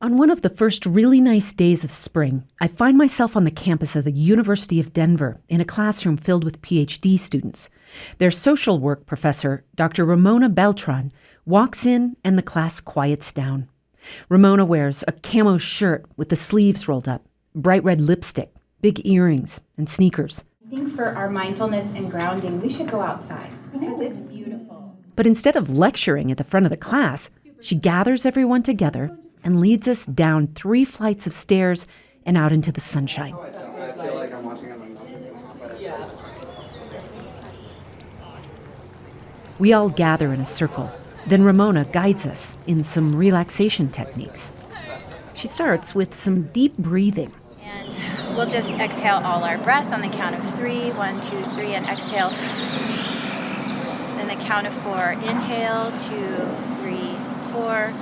On one of the first really nice days of spring, I find myself on the campus of the University of Denver in a classroom filled with PhD students. Their social work professor, Dr. Ramona Beltran, walks in and the class quiets down. Ramona wears a camo shirt with the sleeves rolled up, bright red lipstick, big earrings, and sneakers. I think for our mindfulness and grounding, we should go outside because it's beautiful. But instead of lecturing at the front of the class, she gathers everyone together and leads us down 3 flights of stairs and out into the sunshine. I feel like I'm watching We all gather in a circle. Then Ramona guides us in some relaxation techniques. She starts with some deep breathing. And we'll just exhale all our breath on the count of 3. 1, 2, 3, and exhale. Then the count of 4. Inhale, 2, 3, 4.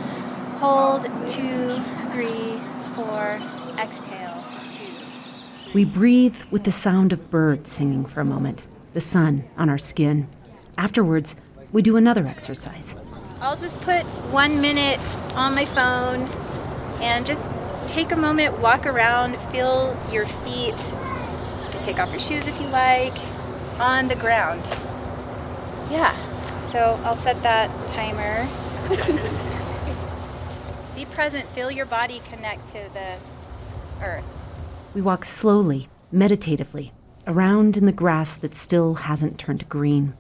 Hold, 2, 3, 4. Exhale, 2. We breathe with the sound of birds singing for a moment, the sun on our skin. Afterwards, we do another exercise. I'll just put 1 minute on my phone and just take a moment, walk around, feel your feet. You can take off your shoes if you like, on the ground. Yeah, so I'll set that timer. Be present, feel your body connect to the earth. We walk slowly, meditatively, around in the grass that still hasn't turned green.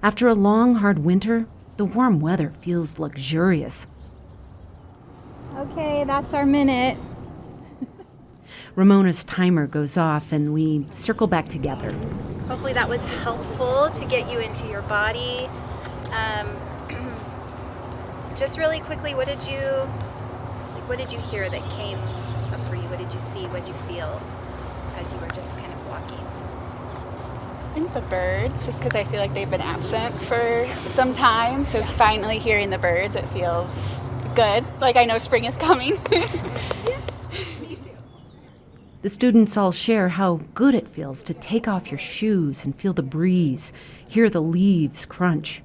After a long, hard winter, the warm weather feels luxurious. Okay, that's our minute. Ramona's timer goes off and we circle back together. Hopefully that was helpful to get you into your body. Just really quickly, what did you hear that came up for you? What did you see? What did you feel as you were just kind of walking? I think the birds, just because I feel like they've been absent for some time. So finally hearing the birds, it feels good. Like I know spring is coming. Yeah, me too. The students all share how good it feels to take off your shoes and feel the breeze, hear the leaves crunch.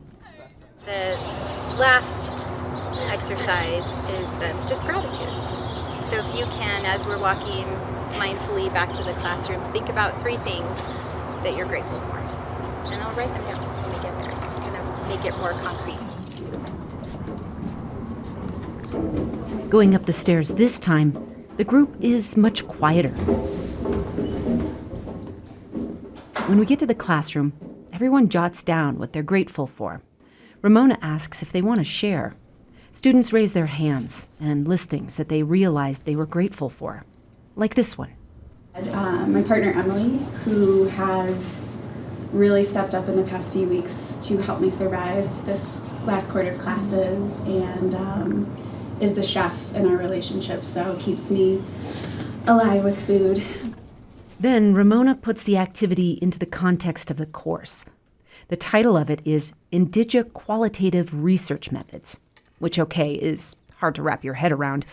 The last exercise is just gratitude. So if you can, as we're walking mindfully back to the classroom, think about 3 things that you're grateful for. And I'll write them down when we get there, just kind of make it more concrete. Going up the stairs this time, the group is much quieter. When we get to the classroom, everyone jots down what they're grateful for. Ramona asks if they want to share. Students raise their hands and list things that they realized they were grateful for, like this one. My partner Emily, who has really stepped up in the past few weeks to help me survive this last quarter of classes, and is the chef in our relationship, so keeps me alive with food. Then Ramona puts the activity into the context of the course. The title of it is Indigenous Qualitative Research Methods, which, okay, is hard to wrap your head around,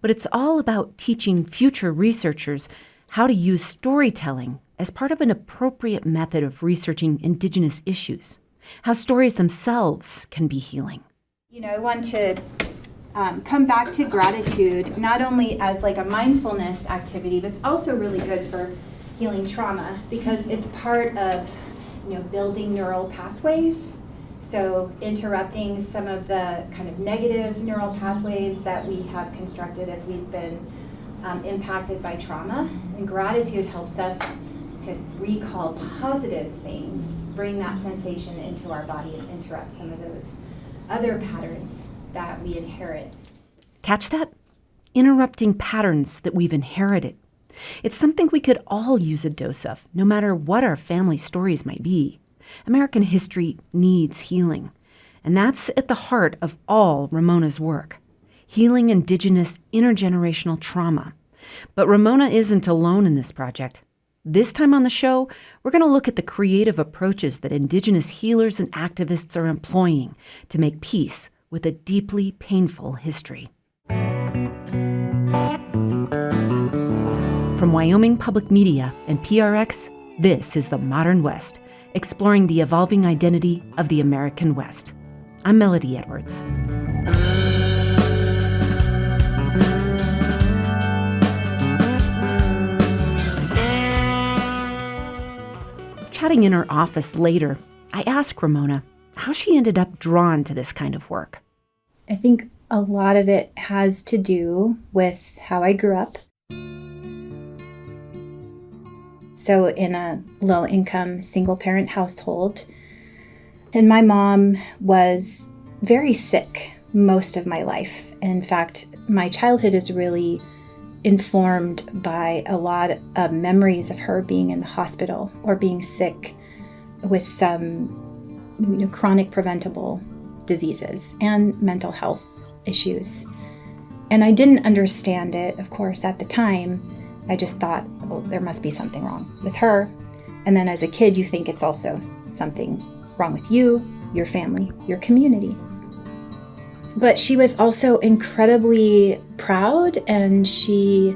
but it's all about teaching future researchers how to use storytelling as part of an appropriate method of researching Indigenous issues, how stories themselves can be healing. You know, I want to come back to gratitude, not only as like a mindfulness activity, but it's also really good for healing trauma because it's part of, building neural pathways. So interrupting some of the kind of negative neural pathways that we have constructed if we've been impacted by trauma. And gratitude helps us to recall positive things, bring that sensation into our body and interrupt some of those other patterns that we inherit. Catch that? Interrupting patterns that we've inherited. It's something we could all use a dose of, no matter what our family stories might be. American history needs healing, and that's at the heart of all Ramona's work, healing Indigenous intergenerational trauma. But Ramona isn't alone in this project. This time on the show, we're going to look at the creative approaches that Indigenous healers and activists are employing to make peace with a deeply painful history. From Wyoming Public Media and PRX, this is The Modern West, exploring the evolving identity of the American West. I'm Melody Edwards. Chatting in her office later, I asked Ramona how she ended up drawn to this kind of work. I think a lot of it has to do with how I grew up. So in a low-income, single-parent household, and my mom was very sick most of my life. In fact, my childhood is really informed by a lot of memories of her being in the hospital or being sick with some chronic preventable diseases and mental health issues. And I didn't understand it, of course, at the time. I just thought, well, there must be something wrong with her. And then as a kid, you think it's also something wrong with you, your family, your community. But she was also incredibly proud, and she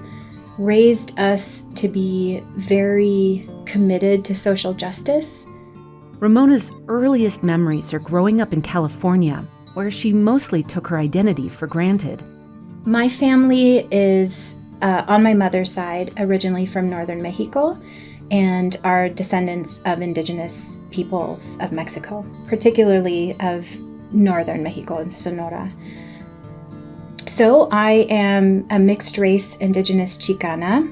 raised us to be very committed to social justice. Ramona's earliest memories are growing up in California, where she mostly took her identity for granted. My family is, on my mother's side, originally from northern Mexico, and are descendants of Indigenous peoples of Mexico, particularly of northern Mexico and Sonora. So I am a mixed race Indigenous Chicana.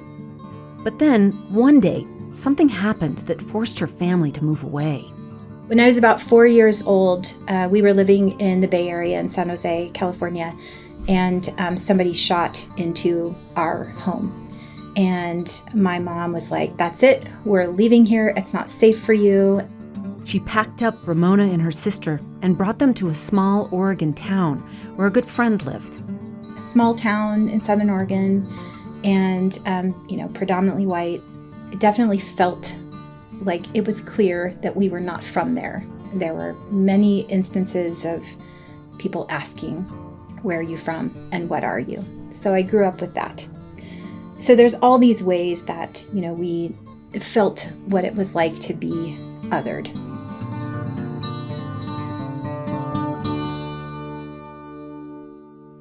But then, one day, something happened that forced her family to move away. When I was about 4 years old, we were living in the Bay Area in San Jose, California, and somebody shot into our home. And my mom was like, "That's it, we're leaving here, it's not safe for you." She packed up Ramona and her sister and brought them to a small Oregon town where a good friend lived. A small town in Southern Oregon, and predominantly white. It definitely felt like it was clear that we were not from there. There were many instances of people asking, "Where are you from and what are you?" So I grew up with that. So there's all these ways that, we felt what it was like to be othered.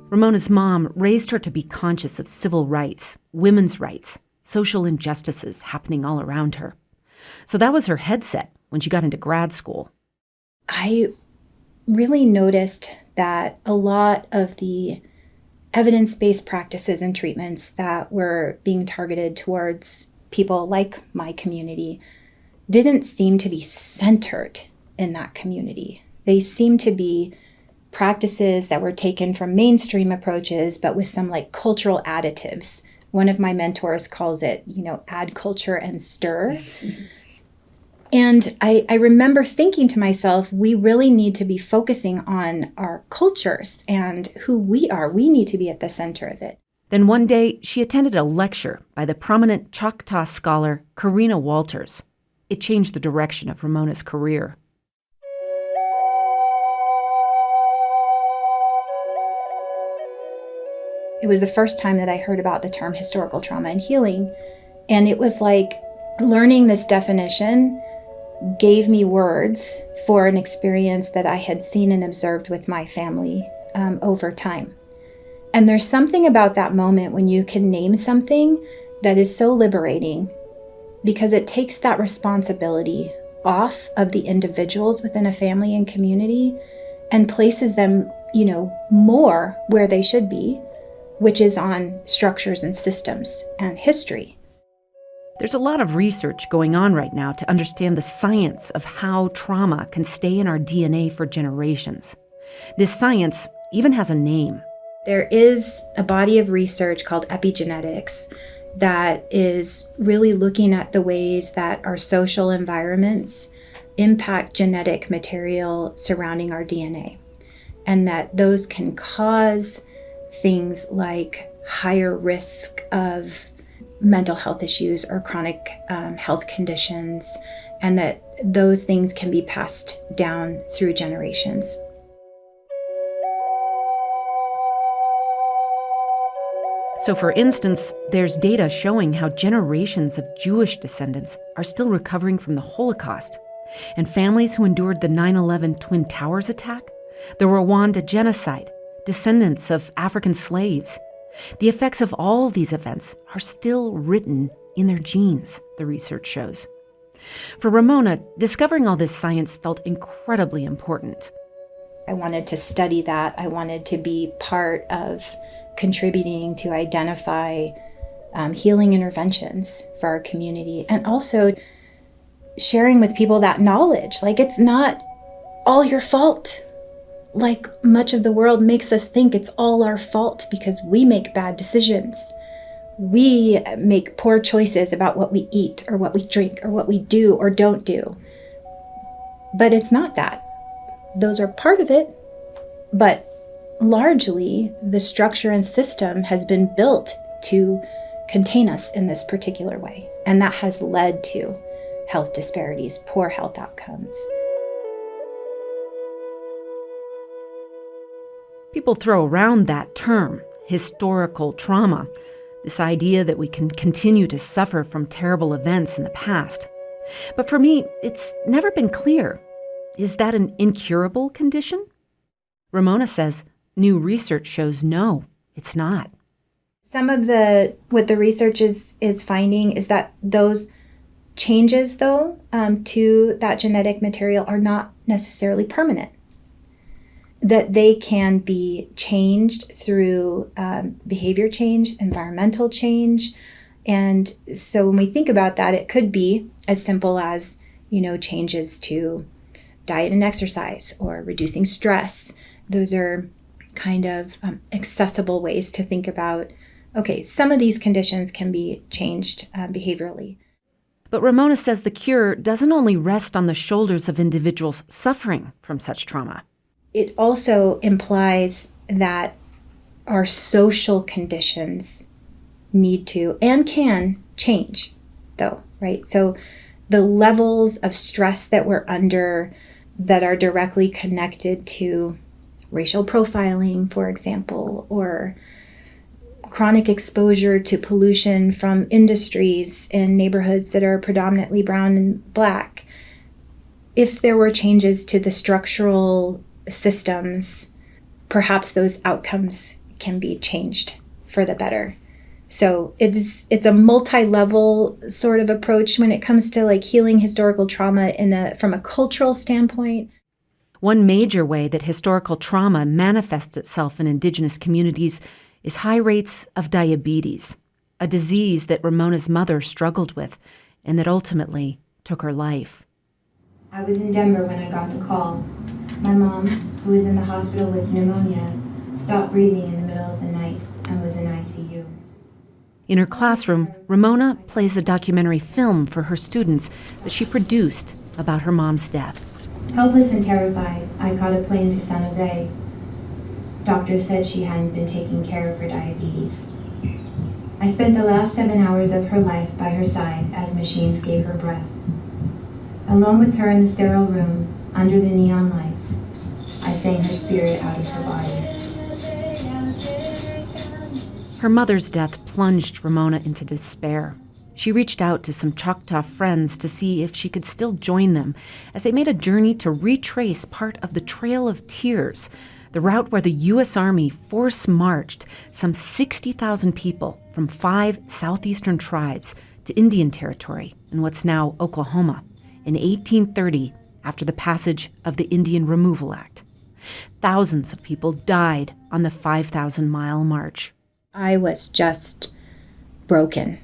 Ramona's mom raised her to be conscious of civil rights, women's rights, social injustices happening all around her. So that was her headset when she got into grad school. I really noticed that a lot of the evidence-based practices and treatments that were being targeted towards people like my community didn't seem to be centered in that community. They seemed to be practices that were taken from mainstream approaches, but with some cultural additives. One of my mentors calls it, add culture and stir. And I remember thinking to myself, we really need to be focusing on our cultures and who we are. We need to be at the center of it. Then one day, she attended a lecture by the prominent Choctaw scholar Karina Walters. It changed the direction of Ramona's career. It was the first time that I heard about the term historical trauma and healing. And it was like learning this definition gave me words for an experience that I had seen and observed with my family over time. And there's something about that moment when you can name something that is so liberating, because it takes that responsibility off of the individuals within a family and community and places them, more where they should be, which is on structures and systems and history. There's a lot of research going on right now to understand the science of how trauma can stay in our DNA for generations. This science even has a name. There is a body of research called epigenetics that is really looking at the ways that our social environments impact genetic material surrounding our DNA, and that those can cause things like higher risk of mental health issues or chronic health conditions, and that those things can be passed down through generations. So, for instance, there's data showing how generations of Jewish descendants are still recovering from the Holocaust, and families who endured the 9/11 Twin Towers attack, the Rwanda genocide, descendants of African slaves. The effects of all these events are still written in their genes, the research shows. For Ramona, discovering all this science felt incredibly important. I wanted to study that. I wanted to be part of contributing to identify healing interventions for our community, and also sharing with people that knowledge. Like, it's not all your fault. Like, much of the world makes us think it's all our fault because we make bad decisions. We make poor choices about what we eat or what we drink or what we do or don't do. But it's not that. Those are part of it, but largely the structure and system has been built to contain us in this particular way. And that has led to health disparities, poor health outcomes. People throw around that term, historical trauma, this idea that we can continue to suffer from terrible events in the past. But for me, it's never been clear. Is that an incurable condition? Ramona says new research shows no, it's not. Some of what the research is finding is that those changes, though, to that genetic material are not necessarily permanent. That they can be changed through behavior change, environmental change. And so when we think about that, it could be as simple as, changes to diet and exercise or reducing stress. Those are kind of accessible ways to think about, okay, some of these conditions can be changed behaviorally. But Ramona says the cure doesn't only rest on the shoulders of individuals suffering from such trauma. It also implies that our social conditions need to and can change, though, right? So the levels of stress that we're under that are directly connected to racial profiling, for example, or chronic exposure to pollution from industries in neighborhoods that are predominantly brown and black. If there were changes to the structural systems, perhaps those outcomes can be changed for the better. So it's a multi-level sort of approach when it comes to like healing historical trauma from a cultural standpoint. One major way that historical trauma manifests itself in Indigenous communities is high rates of diabetes, a disease that Ramona's mother struggled with and that ultimately took her life. I was in Denver when I got the call. My mom, who was in the hospital with pneumonia, stopped breathing in the middle of the night and was in ICU. In her classroom, Ramona plays a documentary film for her students that she produced about her mom's death. Helpless and terrified, I caught a plane to San Jose. Doctors said she hadn't been taking care of her diabetes. I spent the last 7 hours of her life by her side as machines gave her breath. Alone with her in the sterile room, under the neon lights, I sang her spirit out of her body. Her mother's death plunged Ramona into despair. She reached out to some Choctaw friends to see if she could still join them as they made a journey to retrace part of the Trail of Tears, the route where the U.S. Army force-marched some 60,000 people from 5 southeastern tribes to Indian Territory in what's now Oklahoma in 1830 after the passage of the Indian Removal Act. Thousands of people died on the 5,000-mile march. I was just broken.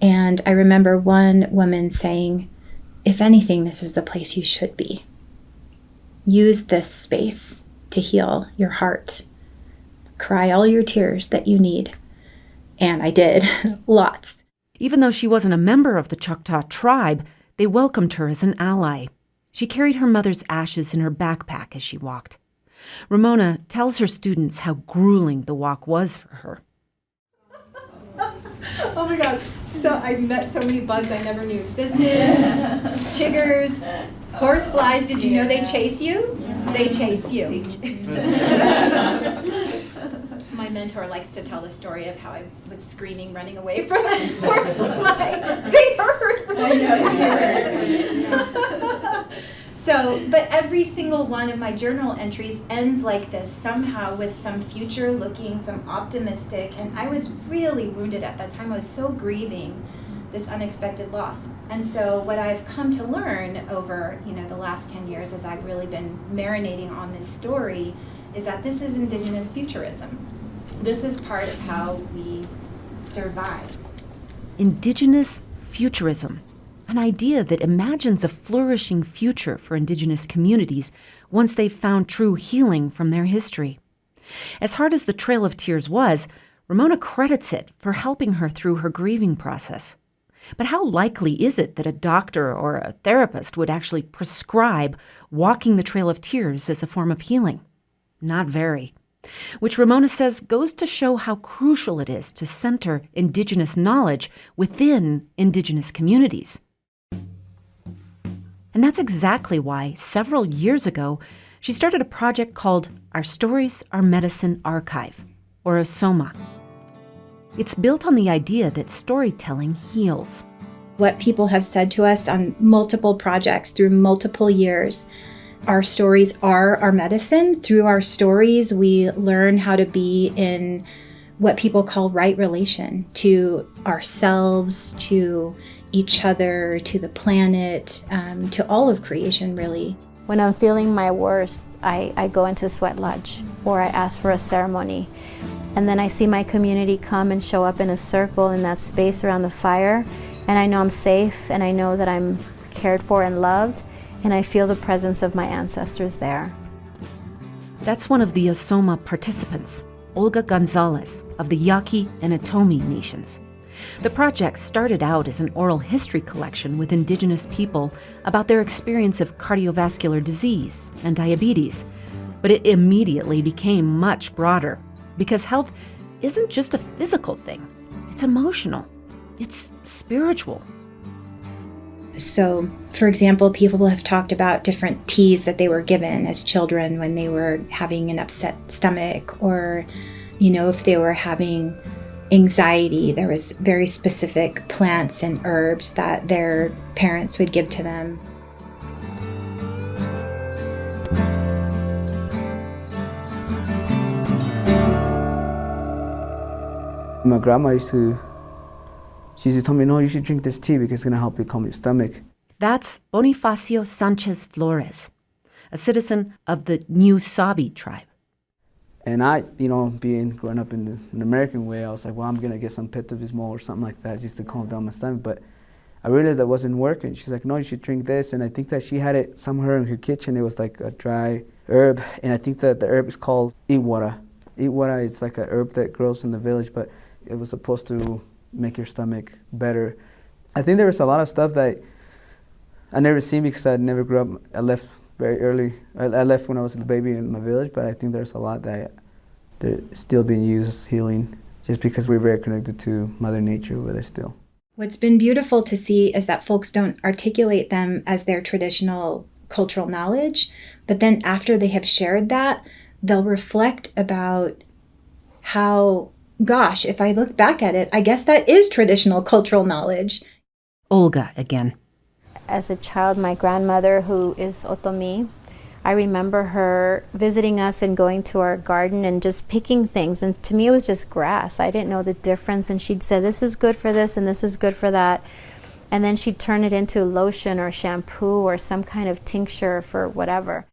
And I remember one woman saying, if anything, this is the place you should be. Use this space to heal your heart. Cry all your tears that you need. And I did, lots. Even though she wasn't a member of the Choctaw tribe, they welcomed her as an ally. She carried her mother's ashes in her backpack as she walked. Ramona tells her students how grueling the walk was for her. Oh my God. So I met so many bugs I never knew existed. Chiggers, horseflies. Did you know they chase you? They chase you. My mentor likes to tell the story of how I was screaming, running away from a horsefly. They hurt really bad. So, but every single one of my journal entries ends like this, somehow with some future looking, some optimistic, and I was really wounded at that time. I was so grieving this unexpected loss. And so what I've come to learn over, the last 10 years as I've really been marinating on this story is that this is Indigenous futurism. This is part of how we survive. Indigenous futurism, an idea that imagines a flourishing future for Indigenous communities once they've found true healing from their history. As hard as the Trail of Tears was, Ramona credits it for helping her through her grieving process. But how likely is it that a doctor or a therapist would actually prescribe walking the Trail of Tears as a form of healing? Not very. Which Ramona says goes to show how crucial it is to center Indigenous knowledge within Indigenous communities. And that's exactly why, several years ago, she started a project called Our Stories, Our Medicine Archive, or OSOMA. It's built on the idea that storytelling heals. What people have said to us on multiple projects through multiple years, our stories are our medicine. Through our stories, we learn how to be in what people call right relation to ourselves, to each other, to the planet, to all of creation, really. When I'm feeling my worst, I go into sweat lodge or I ask for a ceremony. And then I see my community come and show up in a circle in that space around the fire. And I know I'm safe and I know that I'm cared for and loved. And I feel the presence of my ancestors there. That's one of the OSOMA participants, Olga Gonzalez of the Yaqui and Atomi nations. The project started out as an oral history collection with Indigenous people about their experience of cardiovascular disease and diabetes, but it immediately became much broader because health isn't just a physical thing, it's emotional, it's spiritual. So, for example, people have talked about different teas that they were given as children when they were having an upset stomach, or, if they were having anxiety, there was very specific plants and herbs that their parents would give to them. My grandma used to tell me, no, you should drink this tea because it's going to help you calm your stomach. That's Bonifacio Sanchez Flores, a citizen of the New Sabi tribe. And I, growing up in an American way, I was like, well, I'm going to get some Pepto-Bismol or something like that just to calm down my stomach. But I realized that wasn't working. She's like, no, you should drink this. And I think that she had it somewhere in her kitchen. It was like a dry herb. And I think that the herb is called iwara. Iwara is like a herb that grows in the village, but it was supposed to make your stomach better. I think there was a lot of stuff that I never seen because I never grew up. I left very early. I left when I was a baby in my village, but I think there's a lot that they're still being used as healing just because we're very connected to Mother Nature where they're still. What's been beautiful to see is that folks don't articulate them as their traditional cultural knowledge, but then after they have shared that, they'll reflect about how, gosh, if I look back at it, I guess that is traditional cultural knowledge. Olga again. As a child, my grandmother, who is Otomi, I remember her visiting us and going to our garden and just picking things. And to me, it was just grass. I didn't know the difference. And she'd say, this is good for this and this is good for that. And then she'd turn it into lotion or shampoo or some kind of tincture for whatever.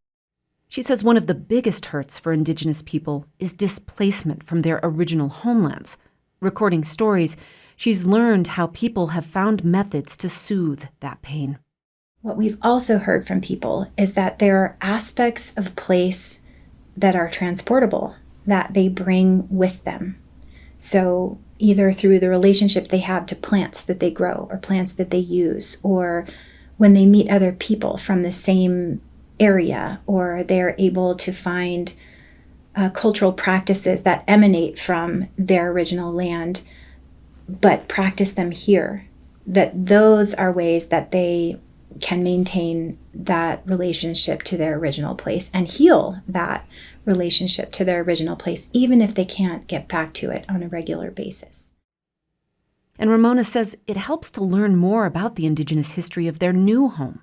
She says one of the biggest hurts for Indigenous people is displacement from their original homelands. Recording stories, she's learned how people have found methods to soothe that pain. What we've also heard from people is that there are aspects of place that are transportable, that they bring with them. So either through the relationship they have to plants that they grow or plants that they use, or when they meet other people from the same area, or they're able to find cultural practices that emanate from their original land, but practice them here, that those are ways that they can maintain that relationship to their original place and heal that relationship to their original place, even if they can't get back to it on a regular basis. And Ramona says it helps to learn more about the Indigenous history of their new home.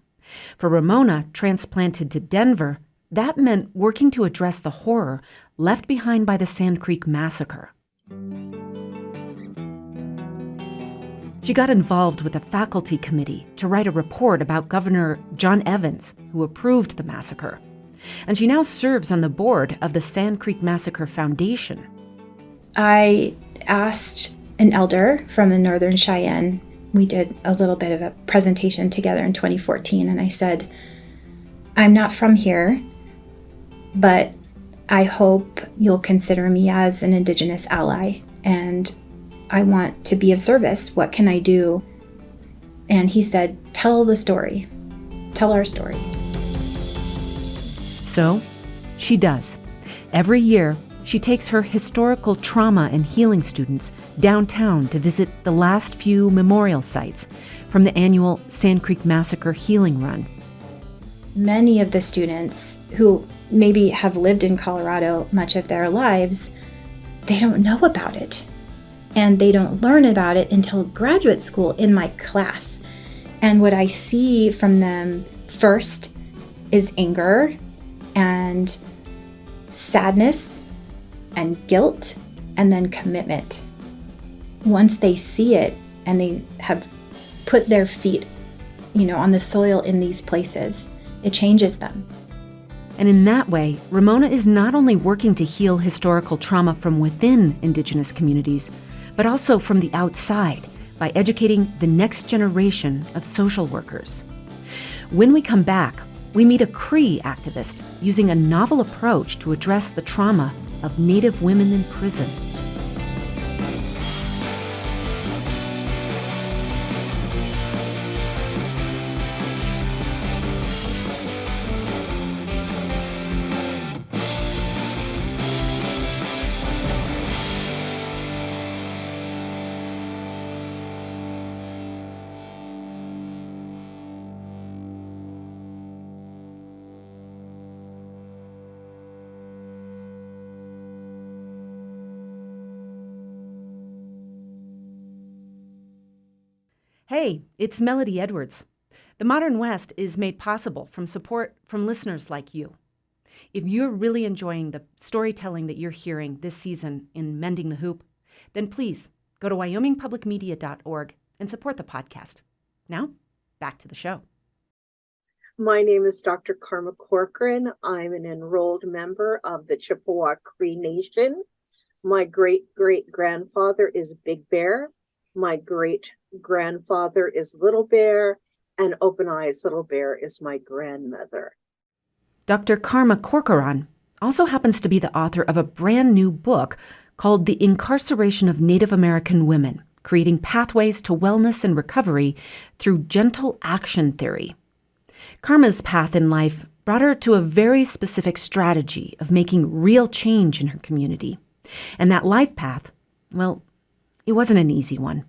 For Ramona, transplanted to Denver, that meant working to address the horror left behind by the Sand Creek Massacre. She got involved with a faculty committee to write a report about Governor John Evans, who approved the massacre. And she now serves on the board of the Sand Creek Massacre Foundation. I asked an elder from the Northern Cheyenne. We did a little bit of a presentation together in 2014, and I said, I'm not from here, but I hope you'll consider me as an Indigenous ally, and I want to be of service. What can I do? And he said, tell the story. Tell our story. So, she does. Every year, she takes her historical trauma and healing students downtown to visit the last few memorial sites from the annual Sand Creek Massacre Healing Run. Many of the students who maybe have lived in Colorado much of their lives, they don't know about it. And they don't learn about it until graduate school in my class. And what I see from them first is anger and sadness and guilt, and then commitment. Once they see it and they have put their feet, on the soil in these places, it changes them. And in that way, Ramona is not only working to heal historical trauma from within Indigenous communities, but also from the outside by educating the next generation of social workers. When we come back, we meet a Cree activist using a novel approach to address the trauma of Native women in prison. Hey, it's Melody Edwards. The Modern West is made possible from support from listeners like you. If you're really enjoying the storytelling that you're hearing this season in Mending the Hoop, then please go to wyomingpublicmedia.org and support the podcast. Now, back to the show. My name is Dr. Karma Corcoran. I'm an enrolled member of the Chippewa Cree Nation. My great-great-grandfather is Big Bear. My great-grandfather is Little Bear, and Open Eyes Little Bear is my grandmother. Dr. Karma Corcoran also happens to be the author of a brand new book called The Incarceration of Native American Women, Creating Pathways to Wellness and Recovery Through Gentle Action Theory. Karma's path in life brought her to a very specific strategy of making real change in her community. And that life path, well, it wasn't an easy one.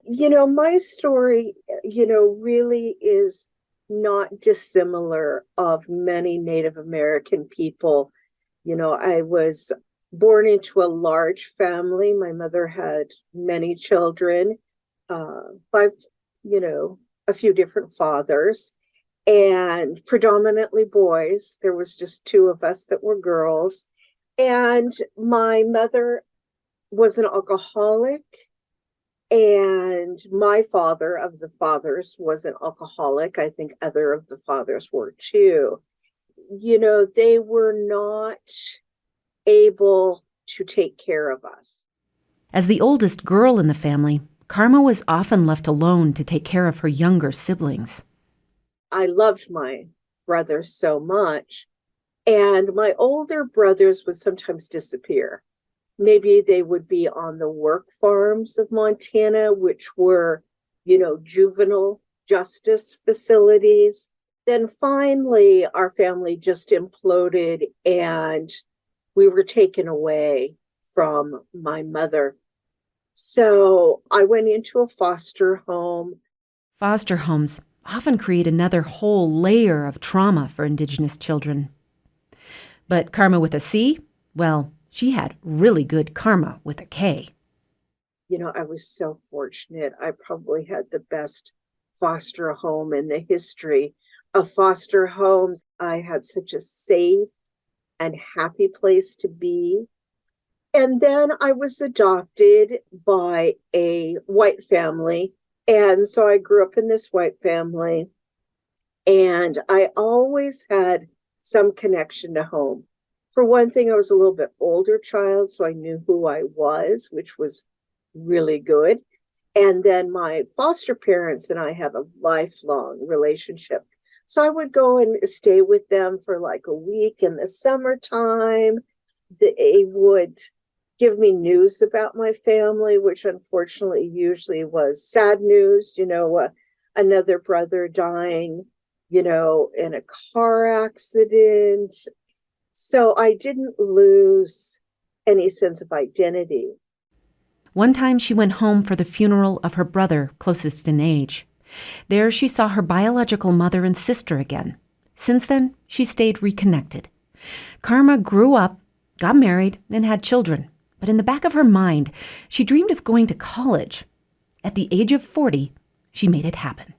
My story, really is not dissimilar of many Native American people. I was born into a large family. My mother had many children, by, a few different fathers, and predominantly boys. There was just two of us that were girls. And my mother was an alcoholic, and my father of the fathers was an alcoholic. I think other of the fathers were too. They were not able to take care of us. As the oldest girl in the family, Karma was often left alone to take care of her younger siblings. I loved my brothers so much, and my older brothers would sometimes disappear. Maybe they would be on the work farms of Montana, which were, juvenile justice facilities. Then finally, our family just imploded and we were taken away from my mother. So I went into a foster home. Foster homes often create another whole layer of trauma for Indigenous children. But Karma with a C, well, she had really good karma with a K. I was so fortunate. I probably had the best foster home in the history of foster homes. I had such a safe and happy place to be. And then I was adopted by a white family. And so I grew up in this white family. And I always had some connection to home. For one thing, I was a little bit older child, so I knew who I was, which was really good. And then my foster parents and I have a lifelong relationship. So I would go and stay with them for like a week in the summertime. They would give me news about my family, which unfortunately usually was sad news, another brother dying, in a car accident. So I didn't lose any sense of identity. One time she went home for the funeral of her brother closest in age. There she saw her biological mother and sister again. Since then, she stayed reconnected. Karma grew up, got married, and had children. But in the back of her mind, she dreamed of going to college. At the age of 40, she made it happen.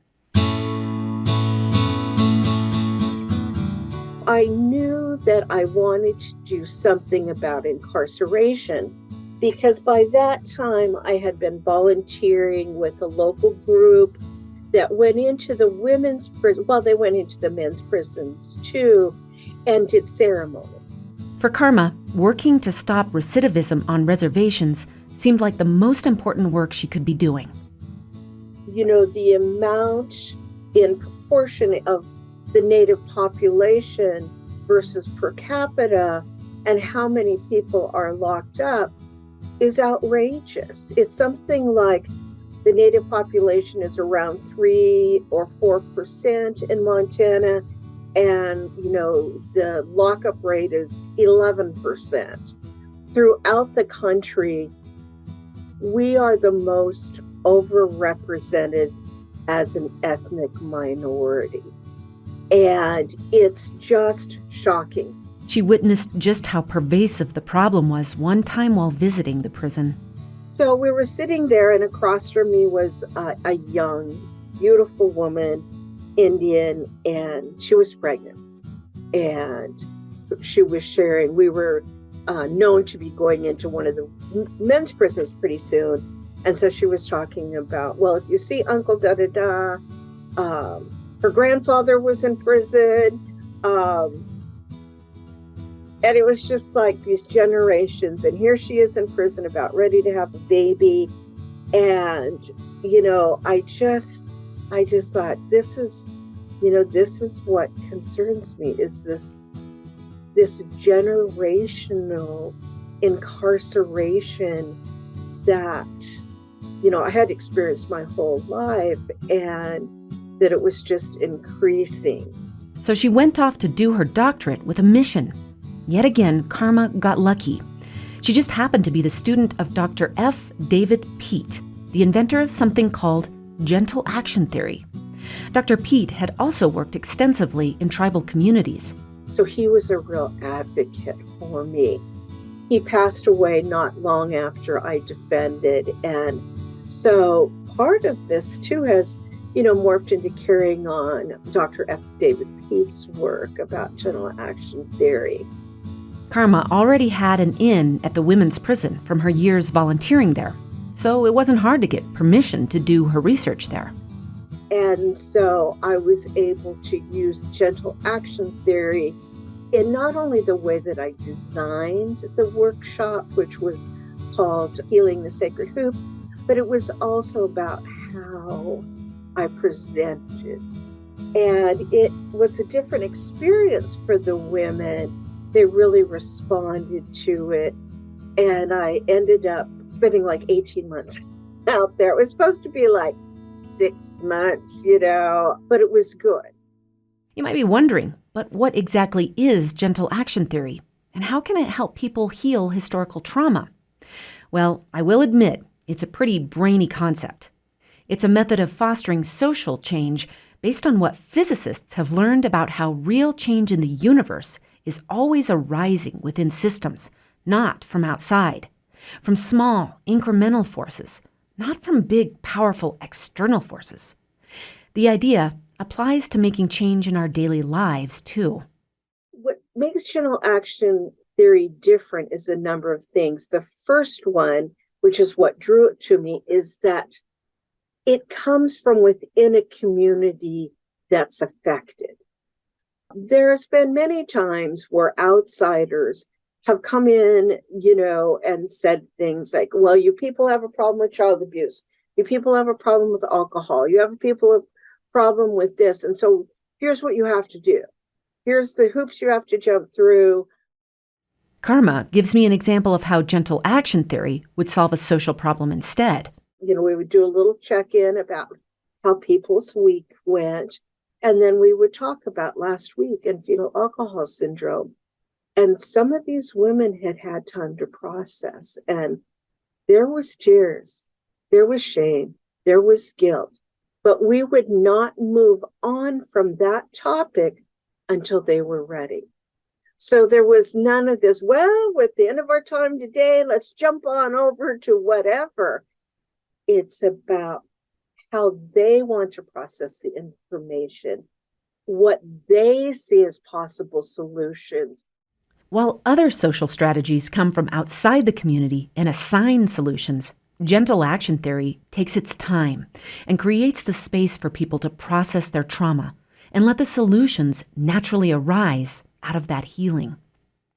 I knew that I wanted to do something about incarceration because by that time I had been volunteering with a local group that went into the women's prison. Well, they went into the men's prisons too and did ceremony. For Karma, working to stop recidivism on reservations seemed like the most important work she could be doing. The amount in proportion of the Native population versus per capita and how many people are locked up is outrageous. It's something like the Native population is around 3 or 4% in Montana, and the lockup rate is 11%. Throughout the country, we are the most overrepresented as an ethnic minority. And it's just shocking. She witnessed just how pervasive the problem was one time while visiting the prison. So we were sitting there, and across from me was a young, beautiful woman, Indian, and she was pregnant. And she was sharing, we were known to be going into one of the men's prisons pretty soon. And so she was talking about, well, if you see Uncle da-da-da, her grandfather was in prison. And it was just like these generations. And here she is in prison about ready to have a baby. And, I just thought this is what concerns me, is this generational incarceration that, I had experienced my whole life, and that it was just increasing. So she went off to do her doctorate with a mission. Yet again, Karma got lucky. She just happened to be the student of Dr. F. David Peat, the inventor of something called gentle action theory. Dr. Peat had also worked extensively in tribal communities. So he was a real advocate for me. He passed away not long after I defended. And so part of this too has morphed into carrying on Dr. F. David Peat's work about gentle action theory. Karma already had an in at the women's prison from her years volunteering there, so it wasn't hard to get permission to do her research there. And so I was able to use gentle action theory in not only the way that I designed the workshop, which was called Healing the Sacred Hoop, but it was also about how I presented. And it was a different experience for the women. They really responded to it. And I ended up spending like 18 months out there. It was supposed to be like 6 months, but it was good. You might be wondering, but what exactly is gentle action theory? And how can it help people heal historical trauma? Well, I will admit, it's a pretty brainy concept. It's a method of fostering social change based on what physicists have learned about how real change in the universe is always arising within systems, not from outside, from small, incremental forces, not from big, powerful external forces. The idea applies to making change in our daily lives, too. What makes gentle action theory different is a number of things. The first one, which is what drew it to me, is that it comes from within a community that's affected. There's been many times where outsiders have come in, and said things like, well, you people have a problem with child abuse. You people have a problem with alcohol. You have a problem with this. And so here's what you have to do. Here's the hoops you have to jump through. Karma gives me an example of how gentle action theory would solve a social problem instead. We would do a little check-in about how people's week went. And then we would talk about last week and fetal alcohol syndrome. And some of these women had had time to process. And there was tears, there was shame, there was guilt. But we would not move on from that topic until they were ready. So there was none of this, well, we're at the end of our time today, let's jump on over to whatever. It's about how they want to process the information, what they see as possible solutions. While other social strategies come from outside the community and assign solutions, gentle action theory takes its time and creates the space for people to process their trauma and let the solutions naturally arise out of that healing.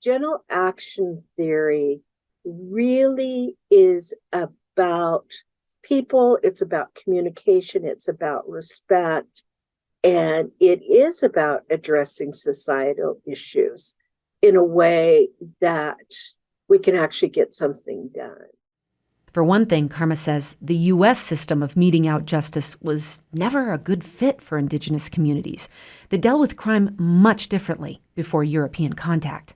Gentle action theory really is about people, it's about communication, it's about respect, and it is about addressing societal issues in a way that we can actually get something done. For one thing, Karma says the U.S. system of meting out justice was never a good fit for Indigenous communities that dealt with crime much differently before European contact.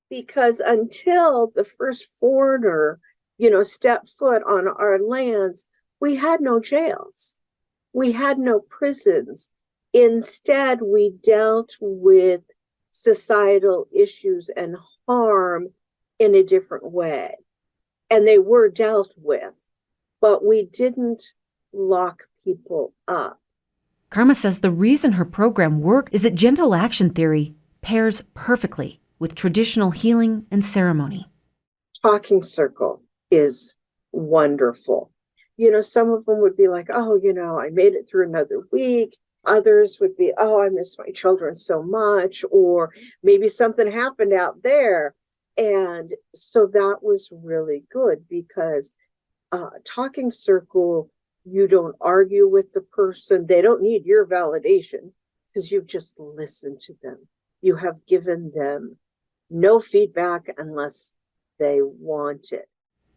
Because until the first foreigner, stepped foot on our lands, we had no jails. We had no prisons. Instead, we dealt with societal issues and harm in a different way. And they were dealt with, but we didn't lock people up. Karma says the reason her program worked is that gentle action theory pairs perfectly with traditional healing and ceremony. Talking circle is wonderful. Some of them would be like, oh, I made it through another week. Others would be, oh, I miss my children so much, or maybe something happened out there. And so that was really good because talking circle, you don't argue with the person. They don't need your validation because you've just listened to them. You have given them no feedback unless they want it.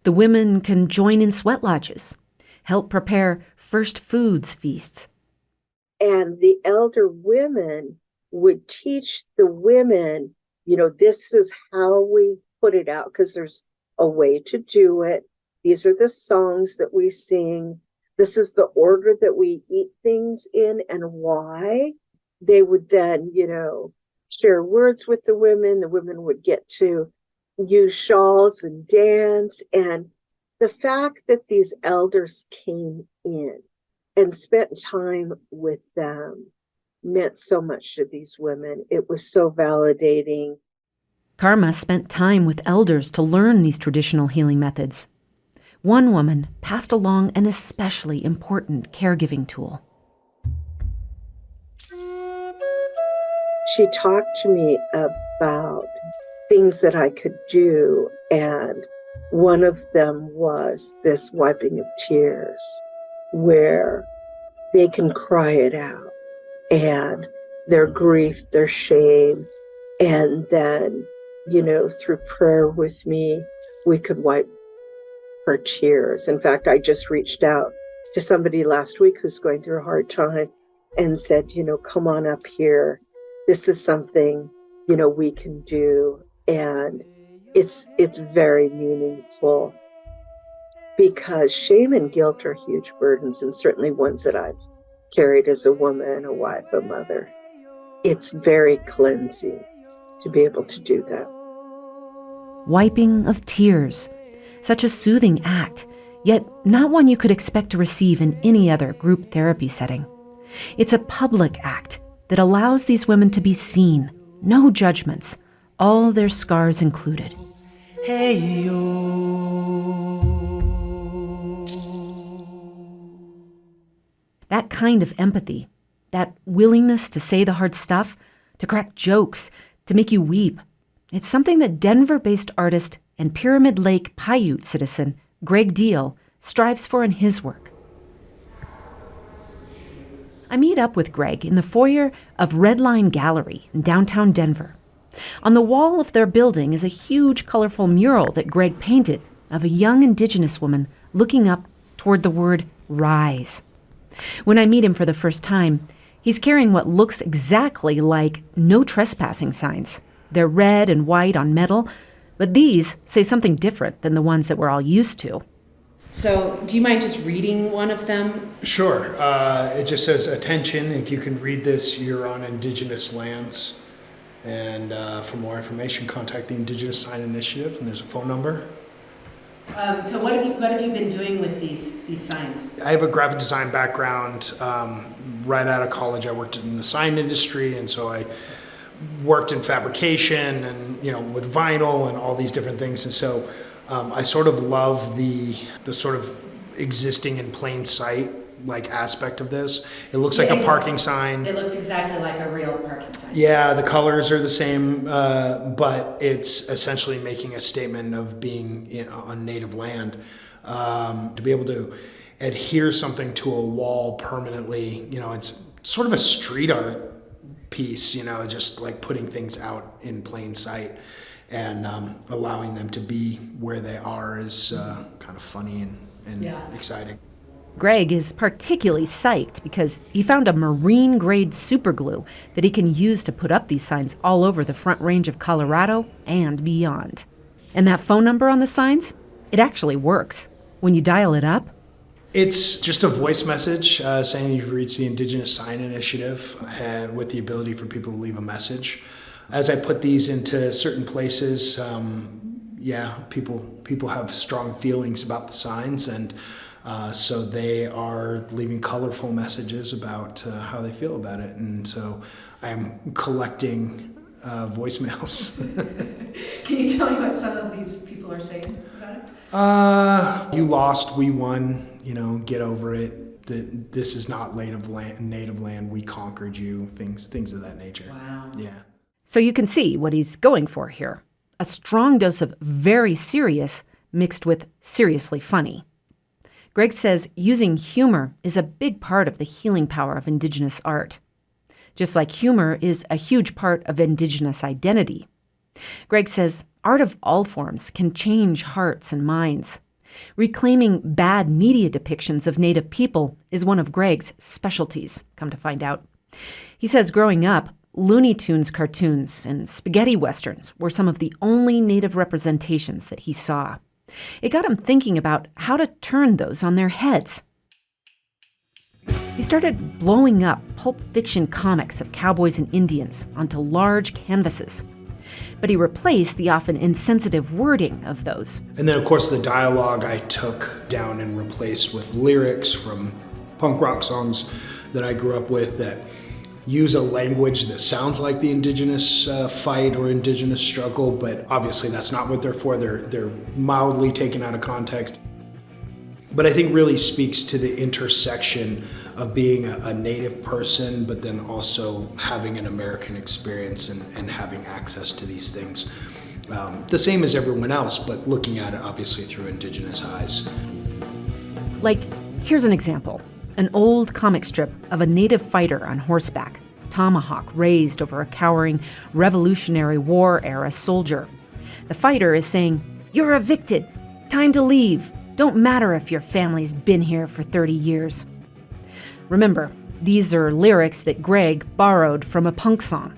The women can join in sweat lodges, help prepare first foods feasts. And the elder women would teach the women, this is how we put it out because there's a way to do it. These are the songs that we sing. This is the order that we eat things in and why. They would then, share words with the women. The women would get to use shawls and dance. And the fact that these elders came in and spent time with them meant so much to these women. It was so validating. Karma spent time with elders to learn these traditional healing methods. One woman passed along an especially important caregiving tool. She talked to me about things that I could do, and one of them was this wiping of tears, where they can cry it out, and their grief, their shame, and then, through prayer with me, we could wipe her tears. In fact, I just reached out to somebody last week who's going through a hard time and said, come on up here. This is something, we can do. And it's very meaningful because shame and guilt are huge burdens, and certainly ones that I've carried as a woman, a wife, a mother. It's very cleansing to be able to do that. Wiping of tears, such a soothing act, yet not one you could expect to receive in any other group therapy setting. It's a public act that allows these women to be seen, no judgments, all their scars included. Hey yo. That kind of empathy, that willingness to say the hard stuff, to crack jokes, to make you weep, it's something that Denver-based artist and Pyramid Lake Paiute citizen Greg Deal strives for in his work. I meet up with Greg in the foyer of Red Line Gallery in downtown Denver. On the wall of their building is a huge, colorful mural that Greg painted of a young Indigenous woman looking up toward the word rise. When I meet him for the first time, he's carrying what looks exactly like no trespassing signs. They're red and white on metal, but these say something different than the ones that we're all used to. So, do you mind just reading one of them? Sure. It just says, "Attention, if you can read this, you're on Indigenous lands. And for more information, contact the Indigenous Sign Initiative," and there's a phone number. So what have you been doing with these signs? I have a graphic design background. Right out of college, I worked in the sign industry, and so I worked in fabrication and with vinyl and all these different things. And so I sort of love the sort of existing in plain sight aspect of this. It looks like a parking sign. It looks exactly like a real parking sign. Yeah, the colors are the same, but it's essentially making a statement of being on native land. To be able to adhere something to a wall permanently, it's sort of a street art piece, just like putting things out in plain sight and allowing them to be where they are is kind of funny and exciting. Greg is particularly psyched because he found a marine-grade superglue that he can use to put up these signs all over the Front Range of Colorado and beyond. And that phone number on the signs, it actually works. When you dial it up, it's just a voice message saying you've reached the Indigenous Sign Initiative with the ability for people to leave a message. As I put these into certain places, people have strong feelings about the signs, and so they are leaving colorful messages about how they feel about it. And so I'm collecting voicemails. Can you tell me what some of these people are saying about it? You lost, we won, get over it. This is not native land, we conquered you, things of that nature. Wow. Yeah. so you can see what he's going for here. A strong dose of very serious mixed with seriously funny. Greg says using humor is a big part of the healing power of Indigenous art. Just like humor is a huge part of Indigenous identity. Greg says art of all forms can change hearts and minds. Reclaiming bad media depictions of Native people is one of Greg's specialties, come to find out. He says growing up, Looney Tunes cartoons and spaghetti westerns were some of the only Native representations that he saw. It got him thinking about how to turn those on their heads. He started blowing up pulp fiction comics of cowboys and Indians onto large canvases. But he replaced the often insensitive wording of those. And then, of course, the dialogue I took down and replaced with lyrics from punk rock songs that I grew up with that use a language that sounds like the Indigenous fight or Indigenous struggle, but obviously that's not what they're for. They're mildly taken out of context. But I think really speaks to the intersection of being a Native person, but then also having an American experience and having access to these things. The same as everyone else, but looking at it obviously through Indigenous eyes. Like, here's an example. An old comic strip of a Native fighter on horseback, tomahawk raised over a cowering Revolutionary War-era soldier. The fighter is saying, "You're evicted. Time to leave. Don't matter if your family's been here for 30 years. Remember, these are lyrics that Greg borrowed from a punk song.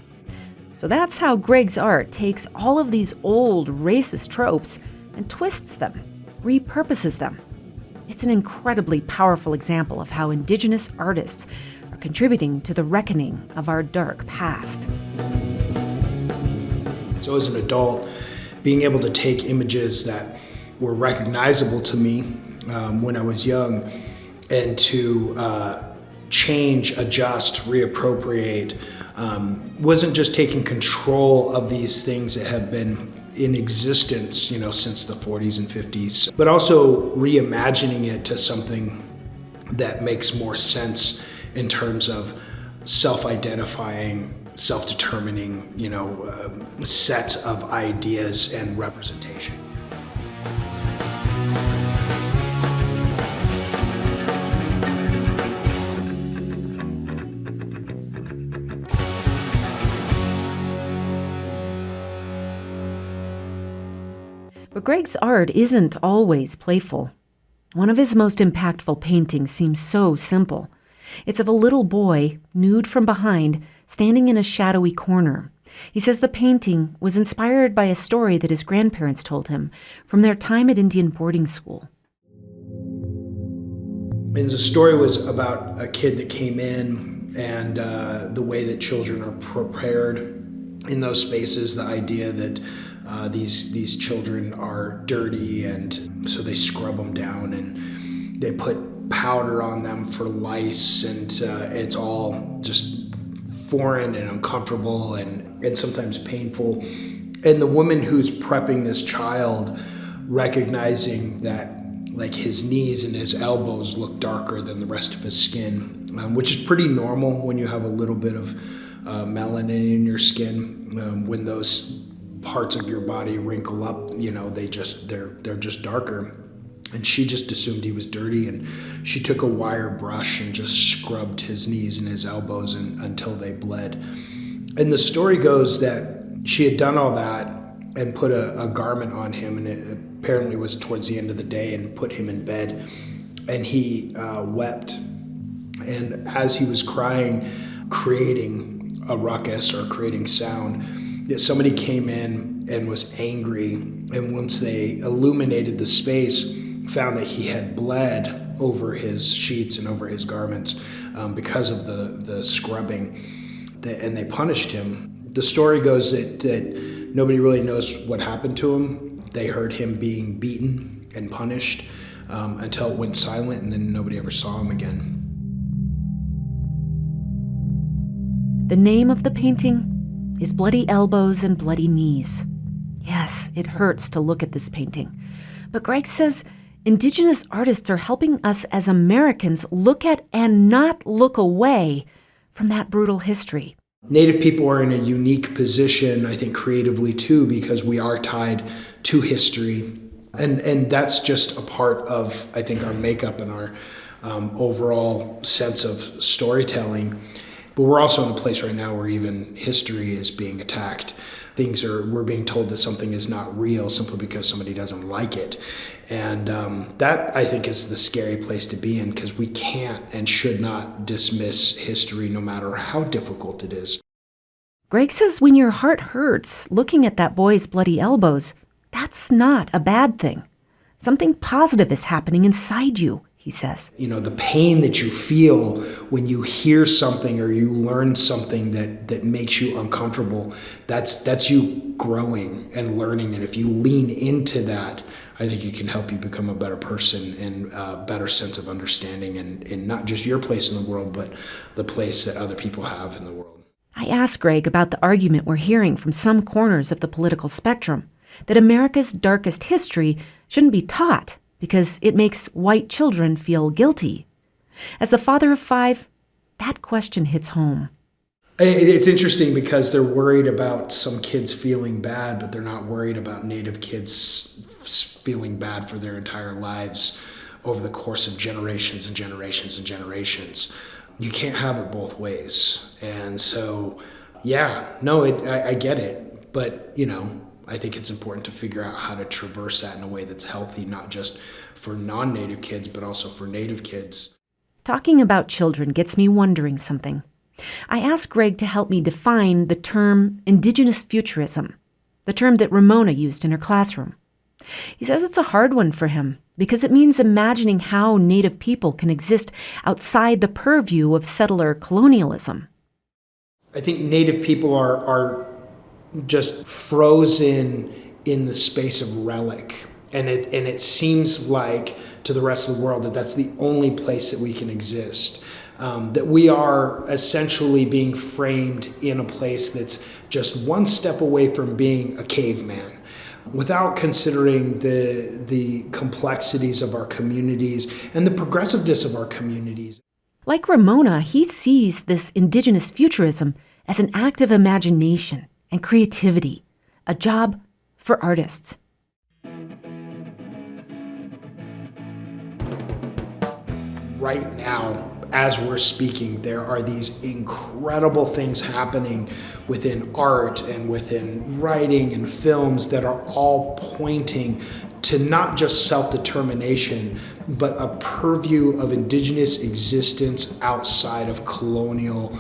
So that's how Greg's art takes all of these old racist tropes and twists them, repurposes them. It's an incredibly powerful example of how Indigenous artists are contributing to the reckoning of our dark past. So as an adult, being able to take images that were recognizable to me when I was young and to change, adjust, reappropriate, wasn't just taking control of these things that have been in existence, since the 40s and 50s, but also reimagining it to something that makes more sense in terms of self-identifying, self-determining, set of ideas and representation. But Greg's art isn't always playful. One of his most impactful paintings seems so simple. It's of a little boy, nude from behind, standing in a shadowy corner. He says the painting was inspired by a story that his grandparents told him from their time at Indian boarding school. And the story was about a kid that came in and the way that children are prepared in those spaces, the idea that these children are dirty, and so they scrub them down and they put powder on them for lice, and it's all just foreign and uncomfortable and sometimes painful. And the woman who's prepping this child, recognizing that like his knees and his elbows look darker than the rest of his skin, which is pretty normal when you have a little bit of melanin in your skin. When those parts of your body wrinkle up, they're just darker. And she just assumed he was dirty, and she took a wire brush and just scrubbed his knees and his elbows until they bled. And the story goes that she had done all that and put a garment on him, and it apparently was towards the end of the day, and put him in bed, and he wept. And as he was crying, creating a ruckus or creating sound, that somebody came in and was angry, and once they illuminated the space, found that he had bled over his sheets and over his garments because of the scrubbing, and they punished him. The story goes that nobody really knows what happened to him. They heard him being beaten and punished until it went silent, and then nobody ever saw him again. The name of the painting is Bloody Elbows and Bloody Knees. Yes, it hurts to look at this painting. But Greg says Indigenous artists are helping us as Americans look at and not look away from that brutal history. Native people are in a unique position, I think, creatively too, because we are tied to history. And that's just a part of, I think, our makeup and our overall sense of storytelling. But we're also in a place right now where even history is being attacked. We're being told that something is not real simply because somebody doesn't like it. And that, I think, is the scary place to be in, because we can't and should not dismiss history no matter how difficult it is. Greg says when your heart hurts looking at that boy's bloody elbows, that's not a bad thing. Something positive is happening inside you, he says. The pain that you feel when you hear something or you learn something that makes you uncomfortable, that's you growing and learning. And if you lean into that, I think it can help you become a better person and a better sense of understanding in not just your place in the world, but the place that other people have in the world. I asked Greg about the argument we're hearing from some corners of the political spectrum, that America's darkest history shouldn't be taught because it makes white children feel guilty. As the father of 5, that question hits home. It's interesting because they're worried about some kids feeling bad, but they're not worried about Native kids feeling bad for their entire lives over the course of generations and generations and generations. You can't have it both ways. And so, I get it, but, I think it's important to figure out how to traverse that in a way that's healthy, not just for non-Native kids, but also for Native kids. Talking about children gets me wondering something. I asked Greg to help me define the term Indigenous futurism, the term that Ramona used in her classroom. He says it's a hard one for him because it means imagining how Native people can exist outside the purview of settler colonialism. I think Native people are just frozen in the space of relic. And it seems like to the rest of the world, that that's the only place that we can exist. That we are essentially being framed in a place that's just one step away from being a caveman, without considering the complexities of our communities and the progressiveness of our communities. Like Ramona, he sees this indigenous futurism as an act of imagination and creativity, a job for artists. Right now, as we're speaking, there are these incredible things happening within art and within writing and films that are all pointing to not just self-determination, but a purview of indigenous existence outside of colonial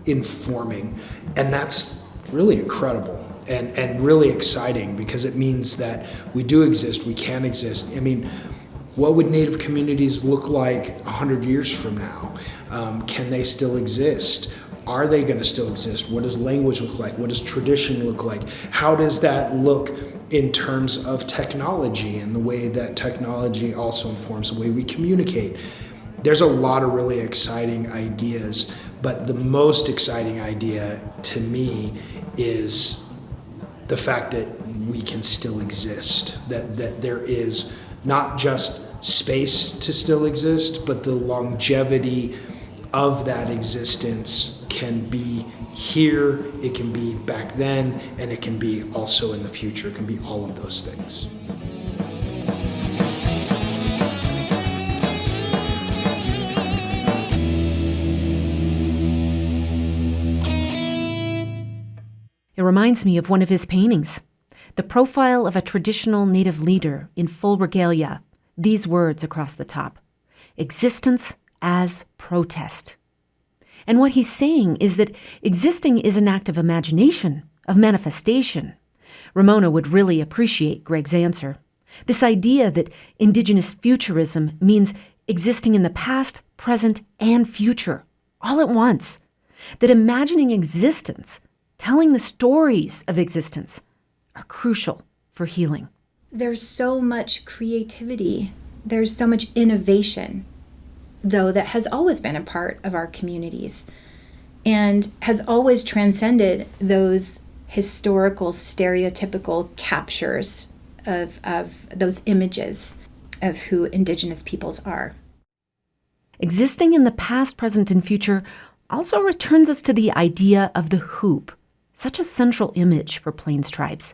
informing. And that's really incredible and really exciting, because it means that we do exist, we can exist. I mean, what would Native communities look like 100 years from now? Can they still exist? Are they going to still exist? What does language look like? What does tradition look like? How does that look in terms of technology and the way that technology also informs the way we communicate? There's a lot of really exciting ideas, but the most exciting idea to me is the fact that we can still exist, that there is not just space to still exist, but the longevity of that existence can be here, it can be back then, and it can be also in the future. It can be all of those things. It reminds me of one of his paintings, the profile of a traditional Native leader in full regalia, these words across the top: existence as protest. And what he's saying is that existing is an act of imagination, of manifestation. Ramona would really appreciate Greg's answer. This idea that indigenous futurism means existing in the past, present, and future, all at once. That imagining existence, telling the stories of existence, are crucial for healing. There's so much creativity. There's so much innovation, though, that has always been a part of our communities and has always transcended those historical, stereotypical captures of those images of who Indigenous peoples are. Existing in the past, present, and future also returns us to the idea of the hoop, such a central image for Plains tribes.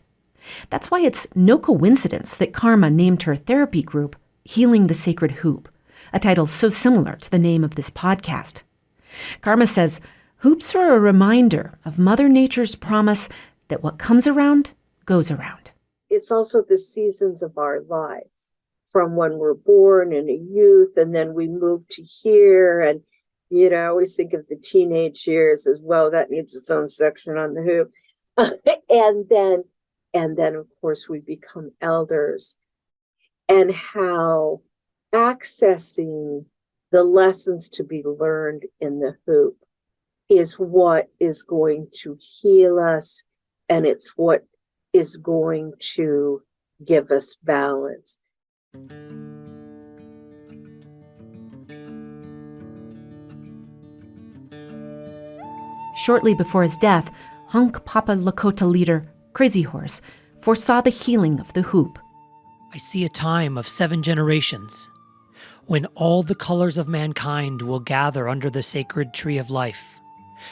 That's why it's no coincidence that Karma named her therapy group Healing the Sacred Hoop, a title so similar to the name of this podcast. Karma says hoops are a reminder of Mother Nature's promise that what comes around goes around. It's also the seasons of our lives, from when we're born and a youth, and then we move to here. And, you know, I always think of the teenage years as well. That needs its own section on the hoop. And then, of course, we become elders, and how accessing the lessons to be learned in the hoop is what is going to heal us, and it's what is going to give us balance. Shortly before his death, Hunk Papa Lakota leader Crazy Horse foresaw the healing of the hoop. I see a time of 7 generations, when all the colors of mankind will gather under the sacred tree of life,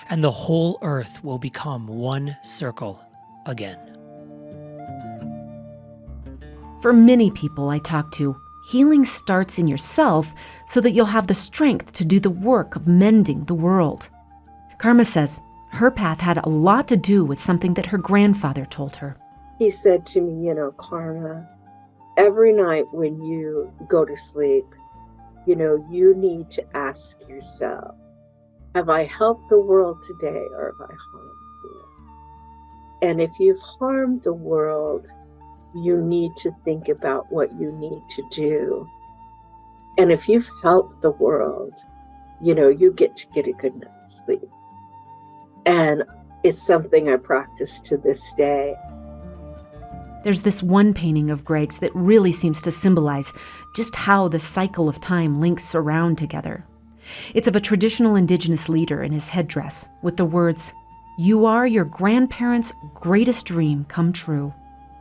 and the whole earth will become one circle again. For many people I talk to, healing starts in yourself so that you'll have the strength to do the work of mending the world. Karma says her path had a lot to do with something that her grandfather told her. He said to me, you know, Karma, every night when you go to sleep, you know, you need to ask yourself, have I helped the world today or have I harmed you? And if you've harmed the world, you need to think about what you need to do. And if you've helped the world, you know, you get to get a good night's sleep. And it's something I practice to this day. There's this one painting of Greg's that really seems to symbolize just how the cycle of time links around together. It's of a traditional Indigenous leader in his headdress with the words, "You are your grandparents' greatest dream come true."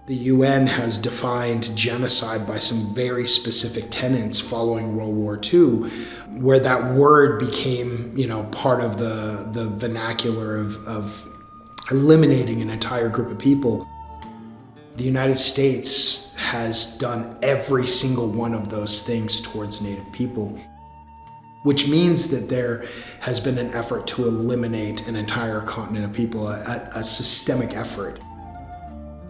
The UN has defined genocide by some very specific tenets following World War II, where that word became, part of the vernacular of eliminating an entire group of people. The United States has done every single one of those things towards Native people, which means that there has been an effort to eliminate an entire continent of people, a systemic effort.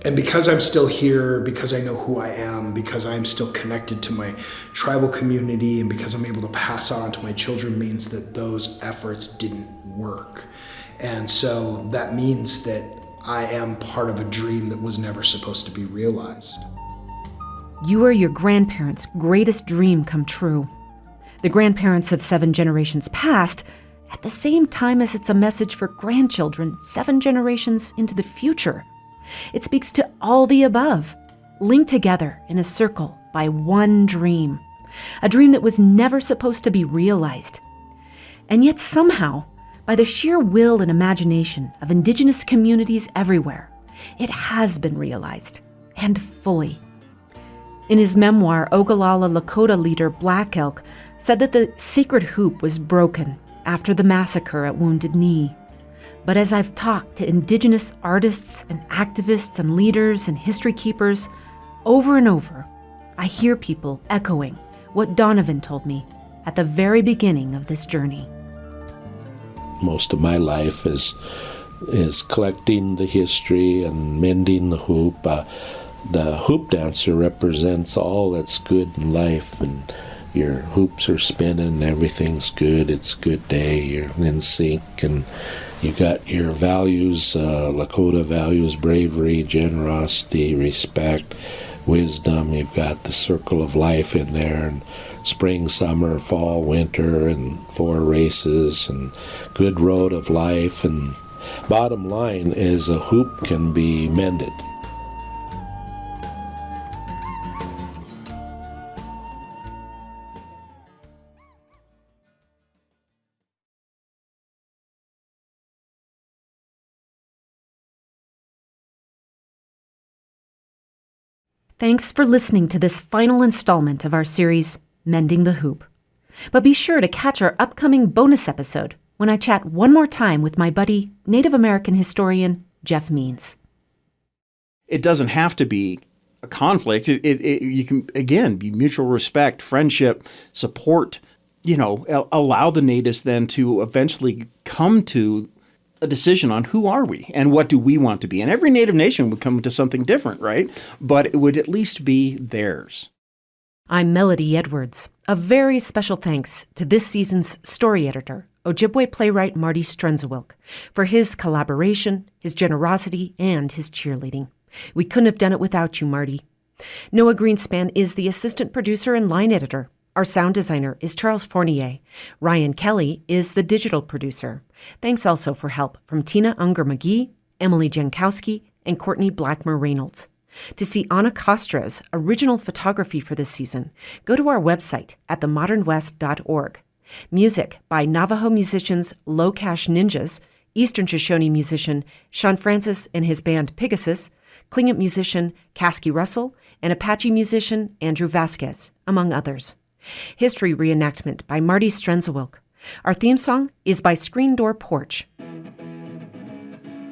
And because I'm still here, because I know who I am, because I'm still connected to my tribal community, and because I'm able to pass on to my children, means that those efforts didn't work. And so that means that I am part of a dream that was never supposed to be realized. You are your grandparents' greatest dream come true. The grandparents of 7 generations past, at the same time as it's a message for grandchildren 7 generations into the future. It speaks to all the above, linked together in a circle by one dream, a dream that was never supposed to be realized. And yet somehow, by the sheer will and imagination of Indigenous communities everywhere, it has been realized, and fully. In his memoir, Ogallala Lakota leader Black Elk said that the sacred hoop was broken after the massacre at Wounded Knee. But as I've talked to Indigenous artists and activists and leaders and history keepers, over and over, I hear people echoing what Donovan told me at the very beginning of this journey. Most of my life is collecting the history and mending the hoop. The hoop dancer represents all that's good in life, and your hoops are spinning, everything's good, it's a good day, you're in sync, and you got your values, Lakota values, bravery, generosity, respect, wisdom. You've got the circle of life in there, and spring, summer, fall, winter, and 4 races, and good road of life. And bottom line is a hoop can be mended. Thanks for listening to this final installment of our series, Mending the Hoop. But be sure to catch our upcoming bonus episode when I chat one more time with my buddy, Native American historian Jeff Means. It doesn't have to be a conflict. You can, again, be mutual respect, friendship, support, allow the natives then to eventually come to a decision on who are we and what do we want to be. And every Native nation would come to something different, right? But it would at least be theirs. I'm Melody Edwards. A very special thanks to this season's story editor, Ojibwe playwright Marty Strenzewilk, for his collaboration, his generosity, and his cheerleading. We couldn't have done it without you, Marty. Noah Greenspan is the assistant producer and line editor. Our sound designer is Charles Fournier. Ryan Kelly is the digital producer. Thanks also for help from Tina Unger-McGee, Emily Jankowski, and Courtney Blackmer-Reynolds. To see Anna Castro's original photography for this season, go to our website at themodernwest.org. Music by Navajo musicians Low Cash Ninjas, Eastern Shoshone musician Sean Francis and his band Pegasus, Tlingit musician Kasky Russell, and Apache musician Andrew Vasquez, among others. History reenactment by Marty Strenzewilk. Our theme song is by Screen Door Porch.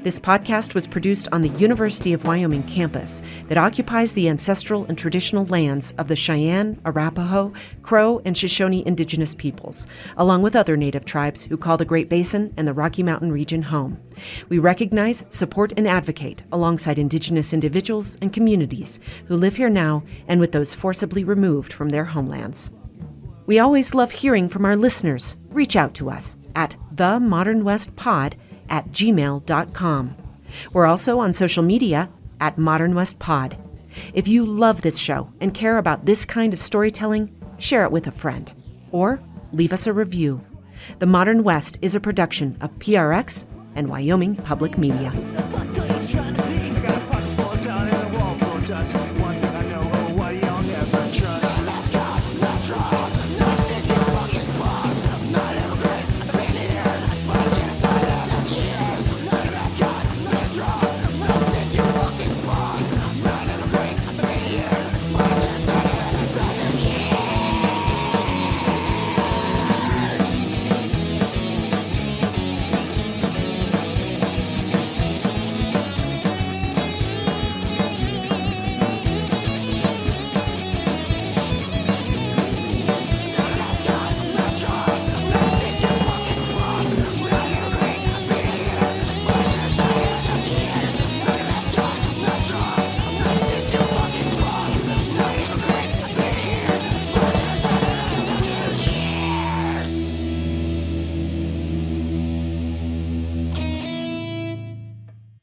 This podcast was produced on the University of Wyoming campus that occupies the ancestral and traditional lands of the Cheyenne, Arapaho, Crow, and Shoshone Indigenous peoples, along with other Native tribes who call the Great Basin and the Rocky Mountain region home. We recognize, support, and advocate alongside Indigenous individuals and communities who live here now and with those forcibly removed from their homelands. We always love hearing from our listeners. Reach out to us at themodernwestpod@gmail.com. We're also on social media at modernwestpod. If you love this show and care about this kind of storytelling, share it with a friend or leave us a review. The Modern West is a production of PRX and Wyoming Public Media.